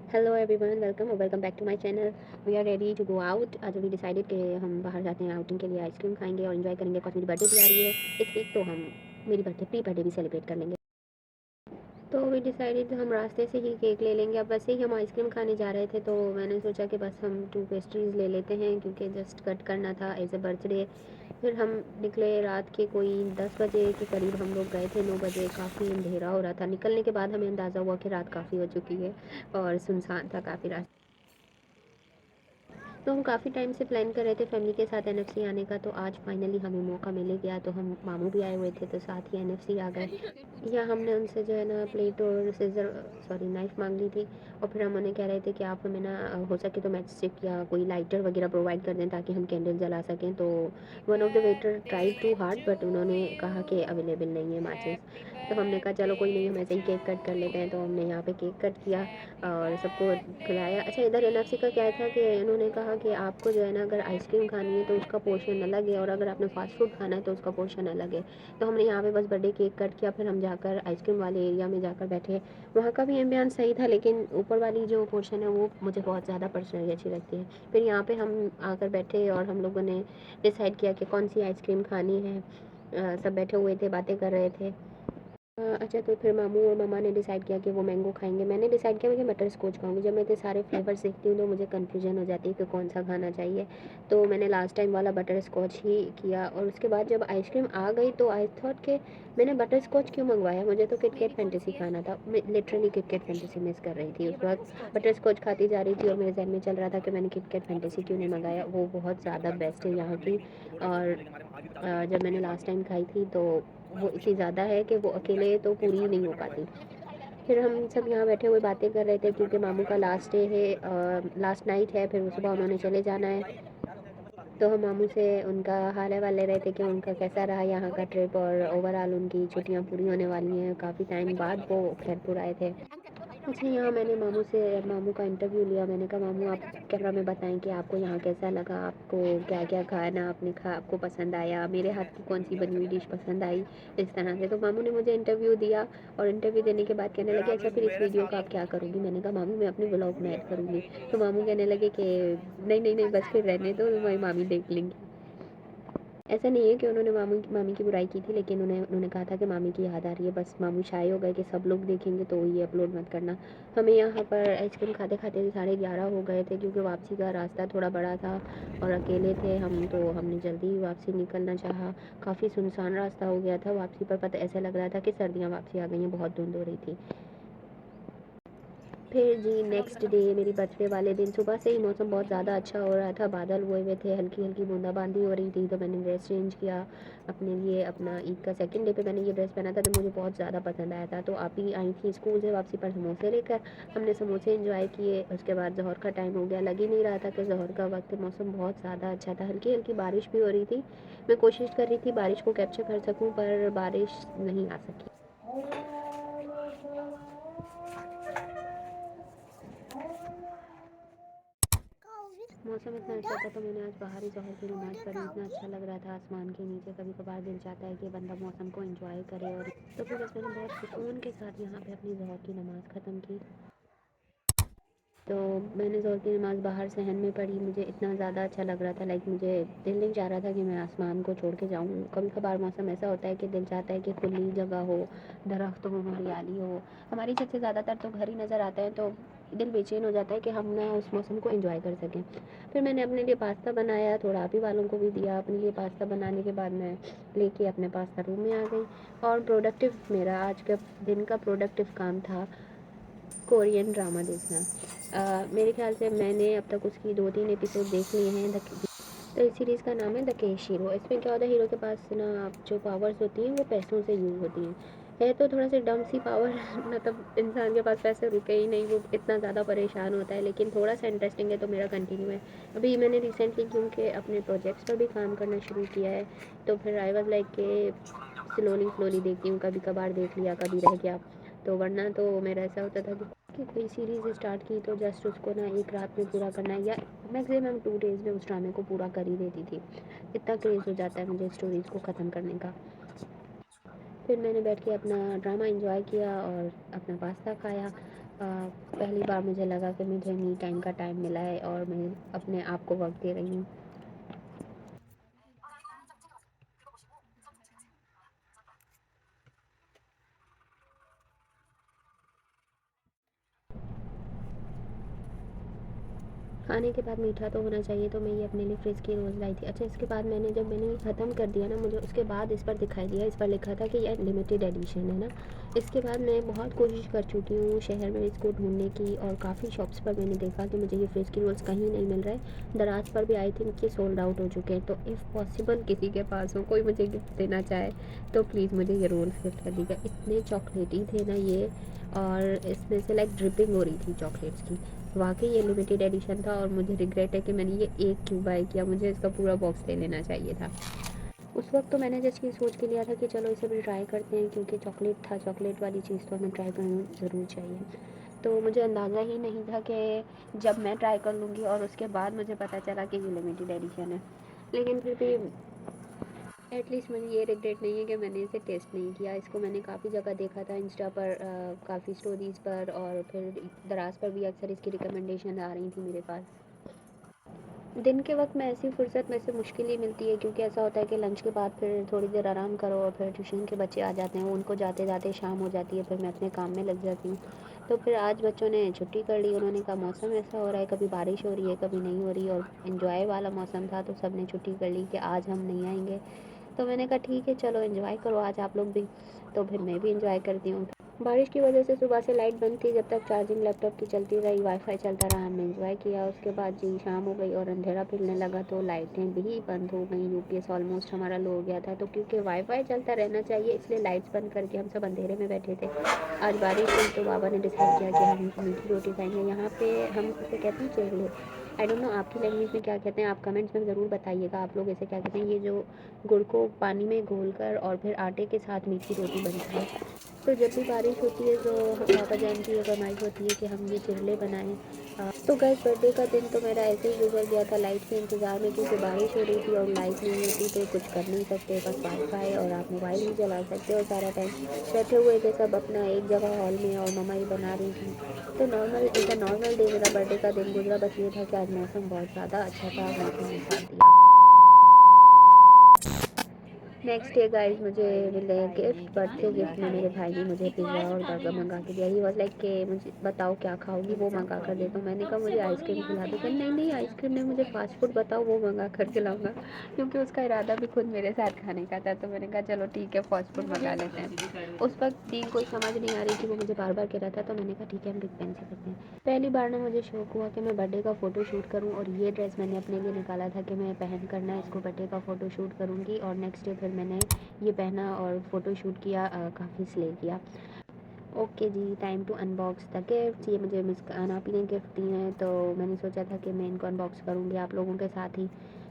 Hello everyone, welcome back to my channel. We are ready to go out. आज we decided कि हम बाहर जाते हैं आउटिंग के लिए, आइसक्रीम खाएंगे और एंजॉय करेंगे। बिकॉज मेरी बर्थडे भी आ रही है इस वीक, तो हम मेरी प्री बर्थडे भी सेलिब्रेट कर लेंगे। तो वी डिसाइडेड हम रास्ते से ही केक ले लेंगे। अब वैसे ही हम आइसक्रीम खाने जा रहे थे, तो मैंने सोचा कि बस हम 2 पेस्ट्रीज़ ले लेते हैं, क्योंकि जस्ट कट करना था एज अ बर्थडे। फिर हम निकले रात के कोई 10 बजे के करीब हम लोग गए थे। 9 बजे काफ़ी अंधेरा हो रहा था। निकलने के बाद हमें अंदाज़ा हुआ कि रात काफ़ी हो चुकी है और सुनसान था काफ़ी रास्ता। तो हम काफ़ी टाइम से प्लान कर रहे थे फैमिली के साथ एनएफसी आने का, तो आज फाइनली हमें मौका मिल गया। तो हम मामू भी आए हुए थे, तो साथ ही एनएफसी आ गए। या हमने उनसे जो है ना प्लेट और सीज़र सॉरी नाइफ़ मांग ली थी। और फिर हम उन्हें कह रहे थे कि आप हमें ना हो सके तो मैच स्टिक या कोई लाइटर वगैरह प्रोवाइड कर दें ताकि हम कैंडल जला सकें। तो one of the waiter tried to hard, but उन्होंने कहा कि अवेलेबल नहीं है माचिस। तो हमने कहा चलो कोई नहीं, हम ऐसे ही केक कट कर लेते हैं। तो हमने यहाँ पे केक कट किया और सबको खिलाया। अच्छा, इधर एनएफसी का क्या था कि इन्होंने कहा कि आपको जो है ना अगर आइसक्रीम खानी है तो उसका पोर्शन अलग है, और अगर आपने फास्ट फूड खाना है तो उसका पोर्शन अलग है। तो हमने यहाँ पे बस बर्थडे केक कट किया, फिर हम जाकर आइसक्रीम वाले एरिया में जाकर बैठे। वहाँ का भी एम्बियंस सही था, लेकिन ऊपर वाली जो पोर्शन है वो मुझे बहुत ज़्यादा पर्सनली अच्छी लगती है। फिर यहाँ पे हम आकर बैठे और हम लोगों ने डिसाइड किया कि कौन सी आइसक्रीम खानी है। सब बैठे हुए थे, बातें कर रहे थे। अच्छा, तो फिर मामू और मामा ने डिसाइड किया कि वो मैंगो खाएँगे। मैंने डिसाइड किया कि बटर स्कॉच खाऊँगी। जब मैं इतने सारे फ्लेवर्स देखती हूँ तो मुझे कन्फ्यूज़न हो जाती है कि कौन-सा खाना चाहिए। तो मैंने लास्ट टाइम वाला बटर स्कॉच ही किया, और उसके बाद जब आइसक्रीम आ गई तो आई थॉट कि मैंने बटर स्कॉच क्यों मँगवाया? मुझे तो किटकैट फैंटेसी खाना था। मैं लिटरली किटकैट फैंटेसी मिस कर रही थी। उसके बाद बटर स्कॉच खाती जा रही थी और मेरे ज़हन में चल रहा था कि मैंने किटकैट फैंटेसी क्यों नहीं मँगाया? वो बहुत ज़्यादा बेस्ट है यहाँ की। और जब मैंने लास्ट टाइम खाई थी तो वो इतनी ज़्यादा है कि वो अकेले तो पूरी ही नहीं हो पाती। फिर हम सब यहाँ बैठे हुए बातें कर रहे थे, क्योंकि मामू का लास्ट डे है, लास्ट नाइट है, फिर सुबह उन्होंने चले जाना है। तो हम मामू से उनका हाल अहवाल ले रहे थे कि उनका कैसा रहा यहाँ का ट्रिप, और ओवरऑल उनकी छुट्टियाँ पूरी होने वाली हैं। काफ़ी टाइम बाद वो खैरपुर आए थे। अच्छा, यहाँ मैंने मामू का इंटरव्यू लिया। मैंने कहा मामू आप कैमरा में बताएं कि आपको यहाँ कैसा लगा, आपको क्या क्या खाना आपको पसंद आया, मेरे हाथ की कौन सी बनी हुई डिश पसंद आई, इस तरह से। तो मामू ने मुझे इंटरव्यू दिया, और इंटरव्यू देने के बाद कहने लगे अच्छा फिर इस वीडियो का आप क्या करूँगी? मैंने कहा मामू मैं अपने ब्लॉग में ऐड करूँगी। तो मामू कहने लगे कि नहीं नहीं नहीं, बस फिर रहने दो, तुम्हारी मामी देख लेंगी। ऐसा नहीं है कि उन्होंने मामी की बुराई की थी, लेकिन उन्होंने कहा था कि मामी की याद आ रही है। बस मामू शाय हो गए कि सब लोग देखेंगे तो ये अपलोड मत करना। हमें यहाँ पर आइसक्रीम खाते खाते 11:30 हो गए थे, क्योंकि वापसी का रास्ता थोड़ा बड़ा था और अकेले थे हम, तो हमने जल्दी ही वापसी निकलना चाहा। काफ़ी सुनसान रास्ता हो गया था वापसी पर। पता ऐसा लग रहा था कि सर्दियाँ वापसी आ गई हैं, बहुत धुंध हो रही थी। फिर जी नेक्स्ट डे मेरी बर्थडे वाले दिन सुबह से ही मौसम बहुत ज़्यादा अच्छा हो रहा था, बादल हुए हुए थे, हल्की हल्की बूंदाबांदी हो रही थी। तो मैंने ड्रेस चेंज किया अपने लिए। अपना ईद का सेकंड डे पे मैंने ये ड्रेस पहना था, तो मुझे बहुत ज़्यादा पसंद आया था। तो आप ही आई थी स्कूल से वापसी पर समोसे लेकर। हमने समोसे इंजॉय किए। उसके बाद ज़ोहर का टाइम हो गया, लग ही नहीं रहा था कि ज़ोहर का वक्त है। मौसम बहुत ज़्यादा अच्छा था, हल्की हल्की बारिश भी हो रही थी। मैं कोशिश कर रही थी बारिश को कैप्चर कर सकूँ, पर बारिश नहीं आ सकी। मौसम इतना अच्छा था तो मैंने आज बाहर ही ज़ोहर की नमाज़ पढ़ी। इतना अच्छा लग रहा था आसमान के नीचे। कभी कभार दिल चाहता है कि बंदा मौसम को एंजॉय करे। और तो फिर बस मैंने बहुत सुकून के साथ यहाँ पे अपनी ज़ोहर की नमाज़ ख़त्म की। तो मैंने ज़ोहर की नमाज़ बाहर सहन में पढ़ी। मुझे इतना ज़्यादा अच्छा लग रहा था, लाइक मुझे दिल नहीं चाह रहा था कि मैं आसमान को छोड़ के जाऊँ। कभी कभार मौसम ऐसा होता है कि दिल चाहता है कि खुली जगह हो, दरख्त हो, हरियाली हो। हमारी छत से ज़्यादातर तो घर ही नज़र आता है, तो दिल बेचैन हो जाता है कि हम ना उस मौसम को एंजॉय कर सकें। फिर मैंने अपने लिए पास्ता बनाया, थोड़ा आप ही वालों को भी दिया। अपने लिए पास्ता बनाने के बाद मैं लेके अपने पास्ता रूम में आ गई। और प्रोडक्टिव मेरा आज का दिन का प्रोडक्टिव काम था कोरियन ड्रामा देखना। मेरे ख्याल से मैंने अब तक उसकी 2-3 एपिसोड देख लिए हैं। तो इस सीरीज़ का नाम है द केश हीरो। इसमें क्या होता है, हीरो के पास ना जो पावर्स होती हैं वो पैसों से यूज़ होती हैं। है तो थोड़ा सा डम सी पावर मतलब इंसान के पास पैसे रुके ही नहीं, वो इतना ज़्यादा परेशान होता है। लेकिन थोड़ा सा इंटरेस्टिंग है, तो मेरा कंटिन्यू है। अभी मैंने रिसेंटली क्योंकि अपने प्रोजेक्ट्स पर भी काम करना शुरू किया है, तो फिर आई वाज लाइक के स्लोली स्लोली देखती हूँ। कभी कभार देख लिया, कभी रह गया। तो वरना तो मेरा ऐसा होता था कि कोई सीरीज़ स्टार्ट की तो जस्ट उसको ना एक रात में पूरा करना है, या मैक्सिमम 2 डेज़ में उस ड्रामे को पूरा कर ही देती थी। इतना क्रेज़ हो जाता है मुझे स्टोरीज़ को ख़त्म करने का। फिर मैंने बैठ के अपना ड्रामा एंजॉय किया और अपना पास्ता खाया। पहली बार मुझे लगा कि मुझे मी टाइम का टाइम मिला है और मैं अपने आप को वक़्त दे रही हूँ। खाने के बाद मीठा तो होना चाहिए, तो मैं ये अपने लिए फ्रिज की रोज़ लाई थी। अच्छा, इसके बाद जब मैंने ये ख़त्म कर दिया ना, मुझे उसके बाद इस पर दिखाई दिया, इस पर लिखा था कि ये लिमिटेड एडिशन है ना। इसके बाद मैं बहुत कोशिश कर चुकी हूँ शहर में इसको ढूँढने की, और काफ़ी शॉप्स पर मैंने देखा कि मुझे ये फ्रिज की रोल्स कहीं नहीं मिल रहा है। दराज पर भी आई थिंक ये सोल्ड आउट हो चुके हैं। तो इफ़ पॉसिबल किसी के पास हो, कोई मुझे गिफ्ट देना चाहे, तो प्लीज़ मुझे ये रोल्स गिफ्ट कर दीजिएगा। इतने चॉकलेटी थे ना ये, और इसमें से लाइक ड्रिपिंग हो रही थी चॉकलेट्स की। वाकई ये लिमिटेड एडिशन था, और मुझे रिग्रेट है कि मैंने ये एक क्यों बाय किया, मुझे इसका पूरा बॉक्स ले लेना चाहिए था। उस वक्त तो मैंने जस्ट ये सोच के लिया था कि चलो इसे भी ट्राई करते हैं, क्योंकि चॉकलेट था, चॉकलेट वाली चीज़ तो हमें ट्राई करना ज़रूर चाहिए। तो मुझे अंदाज़ा ही नहीं था कि जब मैं ट्राई कर लूँगी और उसके बाद मुझे पता चला कि ये लिमिटेड एडिशन है। लेकिन फिर भी एटलीस्ट मुझे ये रिग्रेट नहीं है कि मैंने इसे टेस्ट नहीं किया। इसको मैंने काफ़ी जगह देखा था, इंस्टा पर, काफ़ी स्टोरीज़ पर, और फिर दराज पर भी अक्सर इसकी रिकमेंडेशन आ रही थी मेरे पास। दिन के वक्त में ऐसी फुर्सत में से मुश्किल ही मिलती है, क्योंकि ऐसा होता है कि लंच के बाद फिर थोड़ी देर आराम करो, और फिर ट्यूशन के बच्चे आ जाते हैं, उनको जाते जाते शाम हो जाती है, फिर मैं अपने काम में लग जाती हूँ। तो फिर आज बच्चों ने छुट्टी कर ली, उन्होंने कहा मौसम ऐसा हो रहा है, कभी बारिश हो रही है कभी नहीं हो रही, और इन्जॉय वाला मौसम था, तो सब ने छुट्टी कर ली कि आज हम नहीं आएंगे। तो मैंने कहा ठीक है, चलो एंजॉय करो आज आप लोग भी। तो फिर मैं भी एंजॉय करती हूँ। बारिश की वजह से सुबह से लाइट बंद थी, जब तक चार्जिंग लैपटॉप की चलती रही, वाईफाई चलता रहा, हमने एंजॉय किया। उसके बाद जी शाम हो गई और अंधेरा फिरने लगा, तो लाइटें भी बंद हो गई। यूपीएस ऑलमोस्ट हमारा लो हो गया था, तो क्योंकि वाईफाई चलता रहना चाहिए, इसलिए लाइट्स बंद करके हम सब अंधेरे में बैठे थे। आज बारिश हुई, तो बाबा ने डिसाइड किया कि हम मीठी रोटी खाएंगे। यहाँ पे हम इसे कहते हैं चेले। आई डोंट नो आपकी लैंग्वेज में क्या कहते हैं, आप कमेंट्स में ज़रूर बताइएगा आप लोग इसे क्या कहते हैं। ये जो गुड़ को पानी में घोलकर और फिर आटे के साथ मीठी रोटी बनती है। तो जब भी बारिश होती है, तो पापा जान की ये फरमाइश होती है कि हम ये चिरले बनाएं। तो गैस बर्थडे का दिन तो मेरा ऐसे ही गुजर गया था लाइट के इंतज़ार में, क्योंकि बारिश हो रही थी और लाइट नहीं होती तो कुछ कर नहीं सकते, बस वाईफाई और आप मोबाइल ही चला सकते हो सारा टाइम। बैठे हुए थे सब अपना एक जगह हॉल में, और मम्मा ही बना रही थी। तो नॉर्मल एक नॉर्मल डे मेरा बर्थडे का दिन गुजरा। बस ये था कि आज मौसम बहुत ज़्यादा अच्छा था, मौसम ने साथ दिया। नेक्स्ट डे गाइस मुझे मिले गिफ्ट, बर्थडे गिफ्ट में मेरे भाई ने मुझे पिज़्ज़ा और बर्गर मंगा के दिया। ही वाज लाइक कि मुझे बताओ क्या खाओगी, वो मंगा कर दे। तो मैंने कहा मुझे आइसक्रीम खिला दो। कहते नहीं नहीं, आइसक्रीम नहीं, मुझे फास्ट फूड बताओ, वो मंगा कर खिलाऊंगा। क्योंकि उसका इरादा भी खुद मेरे साथ खाने का था। तो मैंने कहा चलो ठीक है, फास्ट फूड मंगा लेते हैं। उस वक्त डील कोई समझ नहीं आ रही थी, वो मुझे बार बार कह रहा था। तो मैंने कहा ठीक है, हम बिग पेन से करते हैं। पहली बार ना मुझे शौक हुआ कि मैं बर्थडे का फ़ोटो शूट करूं, और ये ड्रेस मैंने अपने लिए निकाला था कि मैं पहन कर ना इसको बर्थडे का फ़ोटो शूट करूंगी। और नेक्स्ट डे फिर मैंने ये पहना और फ़ोटो शूट किया, काफ़ी स्ले किया। ओके जी, time to unbox the gift. ये मुझे मिस अनापी ने गिफ्ट दिए हैं, तो मैंने सोचा था कि मैं इनको अनबॉक्स करूँगी आप लोगों के साथ ही।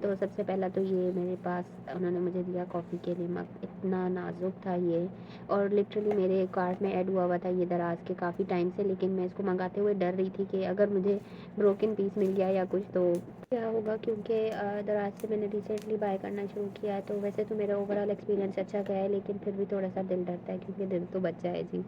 तो सबसे पहला तो ये मेरे पास उन्होंने मुझे दिया कॉफ़ी के लिए मग। इतना नाजुक था ये, और लिटरली मेरे कार्ट में ऐड हुआ था ये दराज के काफ़ी टाइम से। लेकिन मैं इसको मंगाते हुए डर रही थी कि अगर मुझे ब्रोकन पीस मिल गया या कुछ तो क्या होगा, क्योंकि दराज से मैंने रिसेंटली बाय करना शुरू किया है। तो वैसे तो मेरा ओवरऑल एक्सपीरियंस अच्छा गया है, लेकिन फिर भी थोड़ा सा दिल डरता है, क्योंकि दिल तो बच्चा है जी।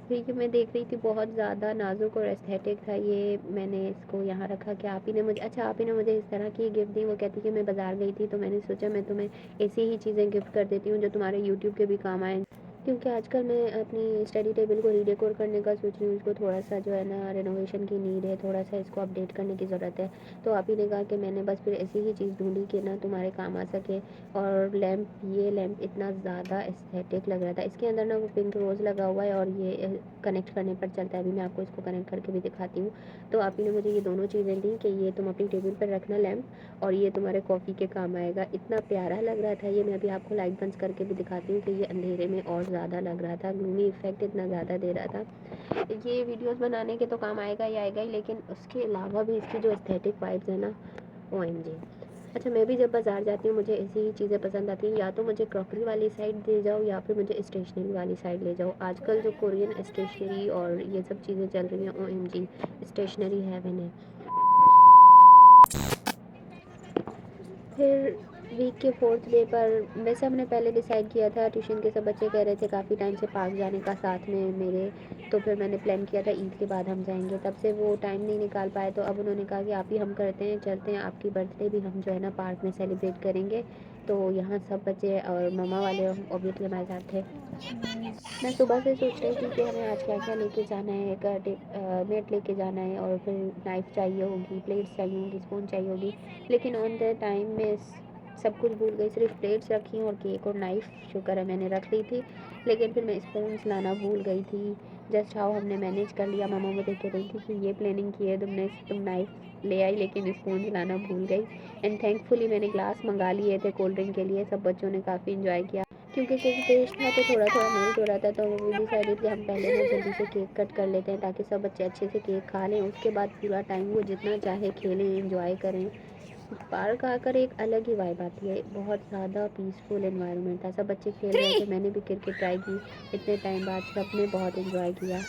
फिर ये मैं देख रही थी, बहुत ज़्यादा नाजुक और एस्थेटिक था ये। मैंने इसको यहाँ रखा कि आप ही ने मुझे, अच्छा आप ही ने मुझे इस तरह की गिफ्ट दी। वो कहती कि मैं बाज़ार गई थी, तो मैंने सोचा मैं तुम्हें ऐसी ही चीज़ें गिफ्ट कर देती हूँ जो तुम्हारे यूट्यूब के भी काम आएँ। क्योंकि आजकल मैं अपनी स्टडी टेबल को रीडेकोर करने का सोच रही हूँ। इसको थोड़ा सा जो है ना रेनोवेशन की नीड है, थोड़ा सा इसको अपडेट करने की ज़रूरत है। तो आप ही ने कहा कि मैंने बस फिर ऐसी ही चीज़ ढूंढी कि ना तुम्हारे काम आ सके। और लैंप, ये लैंप इतना ज़्यादा एस्थेटिक लग रहा था। इसके अंदर ना वो पिंक रोज़ लगा हुआ है, और ये कनेक्ट करने पर चलता है। अभी मैं आपको इसको कनेक्ट करके भी दिखाती हूँ। तो आप ही ने मुझे ये दोनों चीज़ें दी कि ये तुम अपनी टेबल पर रखना लैंप, और ये तुम्हारे कॉफ़ी के काम आएगा। इतना प्यारा लग रहा था ये। मैं अभी आपको लाइट बंद करके भी दिखाती हूँ कि ये अंधेरे में और ज़्यादा लग रहा था, ग्लूमी इफेक्ट इतना ज़्यादा दे रहा था। ये वीडियोस बनाने के तो काम आएगा ही आएगा ही, लेकिन उसके अलावा भी इसकी जो एस्थेटिक वाइब्स है ना, ओएमजी। अच्छा, मैं भी जब बाज़ार जाती हूँ मुझे ऐसी ही चीज़ें पसंद आती हैं। या तो मुझे क्रॉकरी वाली साइड ले जाओ, या फिर मुझे स्टेशनरी वाली साइड ले जाओ। आजकल जो कोरियन स्टेशनरी और ये सब चीज़ें चल रही हैं, ओएमजी, स्टेशनरी हेवन है। फिर वीक के 4th डे पर वैसे हमने पहले डिसाइड किया था, ट्यूशन के सब बच्चे कह रहे थे काफ़ी टाइम से पार्क जाने का साथ में मेरे। तो फिर मैंने प्लान किया था ईद के बाद हम जाएंगे, तब से वो टाइम नहीं निकाल पाए। तो अब उन्होंने कहा कि आप ही हम करते हैं, चलते हैं, आपकी बर्थडे भी हम जो है ना पार्क में सेलिब्रेट करेंगे। तो यहाँ सब बच्चे और ममा वाले ऑब्वियसली हमारे साथ थे। मैं सुबह से सोच रही थी कि हमें आज क्या क्या लेके जाना है, नेट लेके जाना है, और फिर नाइफ़ चाहिए होगी, प्लेट्स चाहिए होंगी, स्पून चाहिए होगी। लेकिन ऑन द टाइम में सब कुछ भूल गई, सिर्फ प्लेट्स रखी और केक और नाइफ़ शुक्र है मैंने रख ली थी। लेकिन फिर मैं स्पून्स लाना भूल गई थी। जस्ट हाउ हमने मैनेज कर लिया। मामा मुझे कह रही थी कि ये प्लानिंग की है तुमने, तुम नाइफ़ ले आई लेकिन स्पून लाना भूल गई। एंड थैंकफुली मैंने ग्लास मंगा लिए थे कोल्ड ड्रिंक के लिए। सब बच्चों ने काफ़ी इन्जॉय किया। क्योंकि केक टेस्ट था तो थोड़ा थोड़ा मेल्ट हो रहा था, तो वी डिसाइडेड कि हम पहले ना जल्दी से केक कट कर लेते हैं ताकि सब बच्चे अच्छे से केक खा लें। उसके बाद पूरा टाइम वो जितना चाहे खेलें, एंजॉय करें। पार्क आकर एक अलग ही वाइब आती है, बहुत ज़्यादा पीसफुल एनवायरनमेंट था। सब बच्चे खेल रहे थे, मैंने भी क्रिकेट ट्राई की इतने टाइम बाद। सब ने बहुत इन्जॉय किया।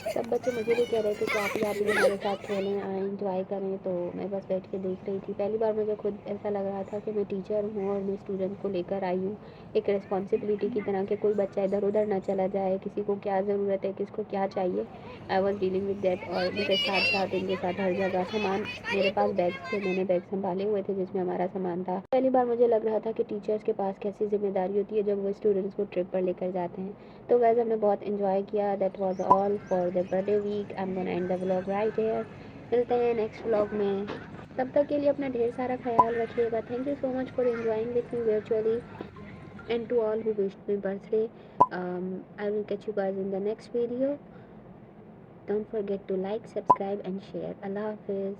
सब बच्चे मुझे भी कह रहे थे कि आप भी हमारे साथ खेलें, आएँ, एंजॉय करें। तो मैं बस बैठ के देख रही थी। पहली बार मुझे खुद ऐसा लग रहा था कि मैं टीचर हूँ और मैं स्टूडेंट को लेकर आई हूँ एक रिस्पॉन्सिबिलिटी की तरह, कि कोई बच्चा इधर उधर ना चला जाए, किसी को क्या ज़रूरत है, किसको क्या चाहिए। I was dealing with that. और मेरे साथ साथ इनके साथ हर जगह सामान, मेरे पास बैग्स थे, मैंने बैग संभाले हुए थे जिसमें हमारा सामान था। पहली बार मुझे लग रहा था कि टीचर्स के पास कैसी जिम्मेदारी होती है जब वो स्टूडेंट्स को ट्रिप पर लेकर जाते हैं। तो गाइस हमने बहुत इन्जॉय किया। That was all for the birthday week. I am gonna end the vlog right here. मिलते हैं नेक्स्ट व्लॉग में। तब तक के लिए अपना ढेर सारा ख्याल रखिएगा। Thank you so much for enjoying with me virtually, and to all who wished me birthday. I will catch you guys in the next video. Don't forget to like, subscribe and share. Allah Hafiz.